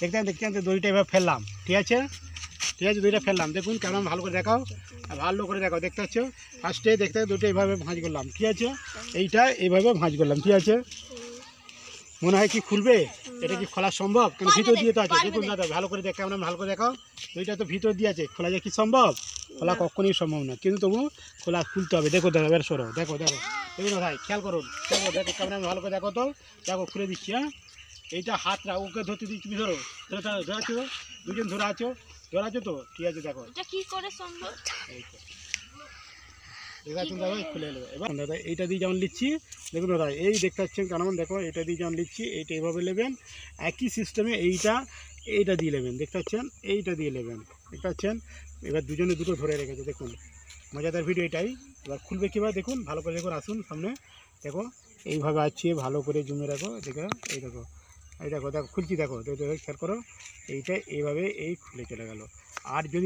দেখতে দড়িটা এভাবে ফেললাম, ঠিক আছে দড়িটা ফেললাম। দেখুন কেমন ভালো করে দেখাও, ভালো করে দেখাও। দেখতে পাচ্ছ ফার্স্টে দেখতে দড়িটা এইভাবে ভাঁজ করলাম, ঠিক আছে এইটা এইভাবে ভাঁজ করলাম, ঠিক আছে। মনে হয় কি খুলবে? এটা কি খোলা সম্ভব? কেন ভিতর দিয়ে তো আছে। দেখুন দাদা ভালো করে দেখ, কেমন ভালো করে দেখাও। দড়িটা তো ভিতর দিয়ে আছে, খোলা যায় কি সম্ভব? খোলা কখনই সম্ভব না, কিন্তু তবু খুলতে হবে। দেখো দাদা বের সরো, দেখো দেখো দেখুন না ভাই, খেয়াল করুন, দেখো কেমন ভালো করে দেখো তো। দেখো খুলে দিচ্ছি। হ্যাঁ এইটা হাতটা ওকে ধরতে দিচ্ছি, ধরো ধরে আছো, দুজন ধরে আছো তো, ঠিক আছে। দেখো কি করে সম্ভব? খুলে নেবে। এবার দাদা এইটা দিয়ে যেমন নিচ্ছি, দেখুন দাদা এই দেখতে পাচ্ছেন কেমন, দেখো এটা দিয়ে যেমন নিচ্ছি এইটা এইভাবে নেবেন, একই সিস্টেমে এইটা দিয়ে নেবেন, দেখতে পাচ্ছেন এইটা দিয়ে নেবেন, দেখতে পাচ্ছেন। এবার দুজনে দুটো ধরে রেখেছে, দেখুন মজাদার ভিডিও এটাই। এবার খুলবে কীভাবে দেখুন, ভালো করে দেখুন, আসুন সামনে দেখো এইভাবে আছে, ভালো করে জমে রাখো। দেখো এই দেখো খুলছি, দেখো খেয়াল করো, এইটা এইভাবে খুলে চলে গেল। আর যদি